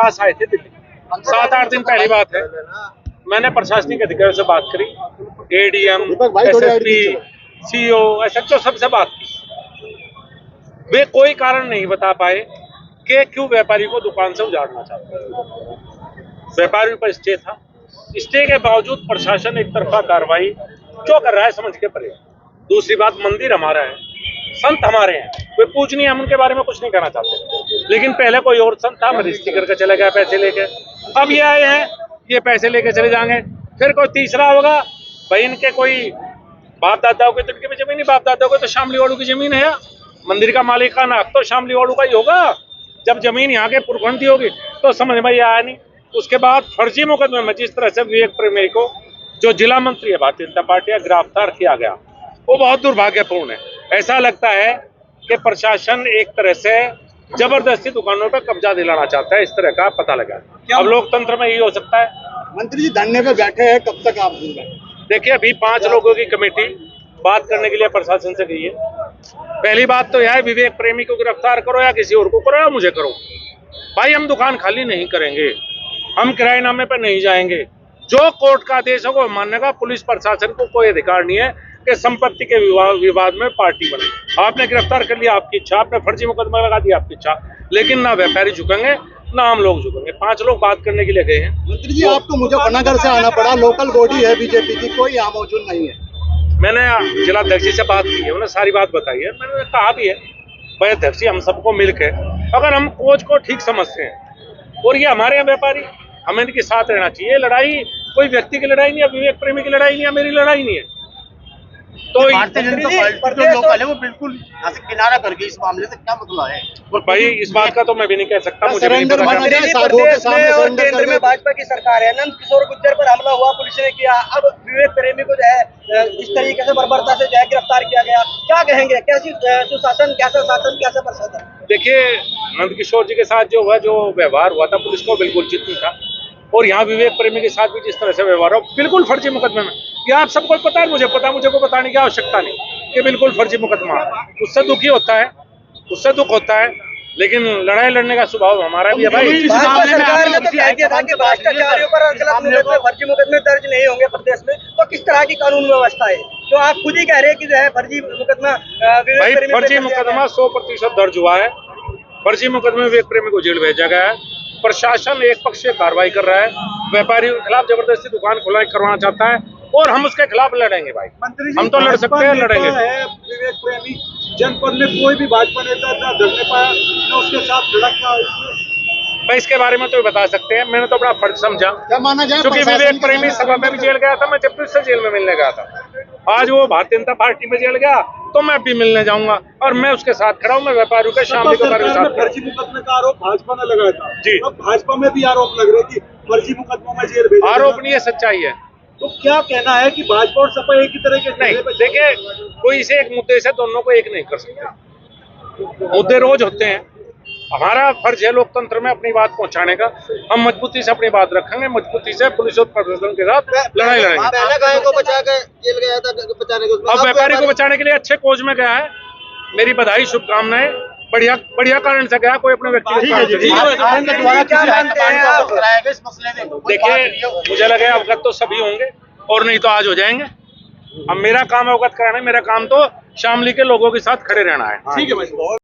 पास आए थे दिल्ली, 7-8 दिन पहली बात है। मैंने प्रशासनिक अधिकारियों से बात करी, एडीएम, एसएसपी, सीओ, एसएचओ सबसे बात की। वे कोई कारण नहीं बता पाए कि क्यों व्यापारी को दुकान से उजाड़ना चाहते हैं। व्यापारी पर स्टे था, स्टे के बावजूद प्रशासन एक तरफा कार्रवाई जो कर रहा है समझ के परे। दूसरी बात, मंदिर हमारा है, संत हमारे हैं, वे पूजनीय, हम उनके बारे में कुछ नहीं कहना चाहते। लेकिन पहले कोई और संत था, मरिस्ती करके चले गया पैसे लेके। अब ये आए हैं, ये पैसे लेके चले जाएंगे। फिर कोई तीसरा होगा, भाई इनके कोई बाप दादाओं की तो इनकी भी जमीन नहीं, बाप दादाओं को तो शामली वाड़ू की जमीन है। मंदिर का मालिकाना हक तो शामली वाड़ू का ही होगा। जब जमीन यहाँ के पुरखंड की होगी तो समझ में ये आया नहीं। उसके बाद फर्जी मुकदमे में जिस तरह से विवेक प्रेमी को, जो जिला मंत्री है भारतीय जनता पार्टी, गिरफ्तार किया गया, वो बहुत दुर्भाग्यपूर्ण है। ऐसा लगता है कि प्रशासन एक तरह से जबरदस्ती दुकानों पर कब्जा दिलाना चाहता है, इस तरह का पता लगा। अब लोकतंत्र में यही हो सकता है। मंत्री जी धरने पे बैठे हैं, कब तक आप होंगे? देखिए, अभी 5 लोगों की कमेटी बात करने के लिए प्रशासन से गई है। पहली बात तो यह है, विवेक प्रेमी को गिरफ्तार करो या किसी और को करो या मुझे करो, भाई हम दुकान खाली नहीं करेंगे, हम किराएनामे पर नहीं जाएंगे। जो कोर्ट का आदेश है वो मानने का पुलिस प्रशासन को कोई अधिकार नहीं है कि संपत्ति के विवाद में पार्टी बने। आपने गिरफ्तार कर लिया, आपकी इच्छा, आपने फर्जी मुकदमा लगा दिया, आपकी इच्छा, लेकिन ना व्यापारी झुकेंगे ना हम लोग झुकेंगे। 5 लोग बात करने के लिए गए हैं। मंत्री जी, आपको मुजफ्फरनगर से आना पड़ा, लोकल बॉडी है बीजेपी की, कोई यहाँ मौजूद नहीं है। मैंने जिला अध्यक्ष जी से बात की है, उन्हें सारी बात बताई है। मैंने कहा भी है, भाई अध्यक्ष जी, हम सबको मिलकर अगर हम कोच को ठीक समझते हैं और ये हमारे यहाँ व्यापारी, हमें इनके साथ रहना चाहिए। लड़ाई कोई व्यक्ति की लड़ाई नहीं है, विवेक प्रेमी की लड़ाई नहीं है, मेरी लड़ाई नहीं है। तो भारतीय जनता पार्टी जो लोकल है वो बिल्कुल यहाँ से किनारा कर गई, इस मामले से क्या मतलब है? और भाई इस बात का तो मैं भी नहीं कह सकता, मुझे भी नहीं पता। प्रदेश में और केंद्र में भाजपा की सरकार है, नंद किशोर गुर्जर पर हमला हुआ, पुलिस ने किया, अब विवेक प्रेमी को जो है इस तरीके से बर्बरता से जो है गिरफ्तार किया गया। क्या कहेंगे, कैसी सुशासन, कैसा शासन, कैसा प्रशासन? देखिए, नंद किशोर जी के साथ जो हुआ, जो व्यवहार हुआ था, पुलिस को बिल्कुल चित नहीं था। और यहाँ विवेक प्रेमी के साथ भी जिस तरह से व्यवहार हो, बिल्कुल फर्जी मुकदमे में, ये आप सबको पता है, मुझे पता, मुझे को बताने की आवश्यकता नहीं कि बिल्कुल फर्जी मुकदमा। उससे दुखी होता है, उससे दुख होता है, लेकिन लड़ाई लड़ने का स्वभाव हमारा भी है भाई। भाजपा सरकार ने तो कह दिया था कि भ्रष्टाचारियों पर फर्जी मुकदमे दर्ज नहीं होंगे प्रदेश में, तो किस तरह की कानून व्यवस्था है जो आप खुद ही कह रहे हैं कि जो है फर्जी मुकदमा भाई, फर्जी मुकदमा 100% दर्ज हुआ है। फर्जी मुकदमे विवेक प्रेमी को जेल भेजा गया है। प्रशासन एक पक्षीय कार्रवाई कर रहा है, व्यापारियों के खिलाफ जबरदस्ती दुकान खुलाई करवाना चाहता है और हम उसके खिलाफ लड़ेंगे भाई। हम तो लड़ सकते हैं, लड़ेंगे। विवेक प्रेमी जनपद में कोई भी भाजपा नेता ना धरने पाया, ना उसके साथ लड़का। भाई इसके बारे में तो बता सकते हैं, मैंने तो अपना फर्ज समझा, माना जाए क्योंकि विवेक प्रेमी सभा में भी जेल गया था, मैं जब भी उससे जेल में मिलने गया था। आज वो भारतीय जनता पार्टी में जेल गया तो मैं भी मिलने जाऊंगा और मैं उसके साथ खड़ा हूँ। मैं व्यापारियों के शामिल फर्जी मुकदमे का आरोप भाजपा ने लगाया था जी, अब भाजपा में भी आरोप लग रहे कि फर्जी मुकदमों में जेल भेजा। आरोप नहीं है, सच्चाई है। तो क्या कहना है कि भाजपा और सपा एक ही तरह के नहीं, देखिए, कोई इसे एक मुद्दे से दोनों को एक नहीं कर सकते, मुद्दे रोज होते हैं। हमारा फर्ज है लोकतंत्र में अपनी बात पहुंचाने का, हम मजबूती से अपनी बात रखेंगे, मजबूती से पुलिस और प्रशासन के साथ लड़ाई लड़ेंगे। अब व्यापारी को बचाने के लिए अच्छे कोच में गया है, मेरी बधाई, शुभकामनाएं। बढ़िया बढ़िया कारण से गया, कोई अपने व्यक्ति। देखिए, मुझे लगे अवगत तो सभी होंगे और नहीं तो आज हो जाएंगे। अब मेरा काम अवगत कराना है, मेरा काम तो शामली के लोगों के साथ खड़े रहना है। ठीक है भाई।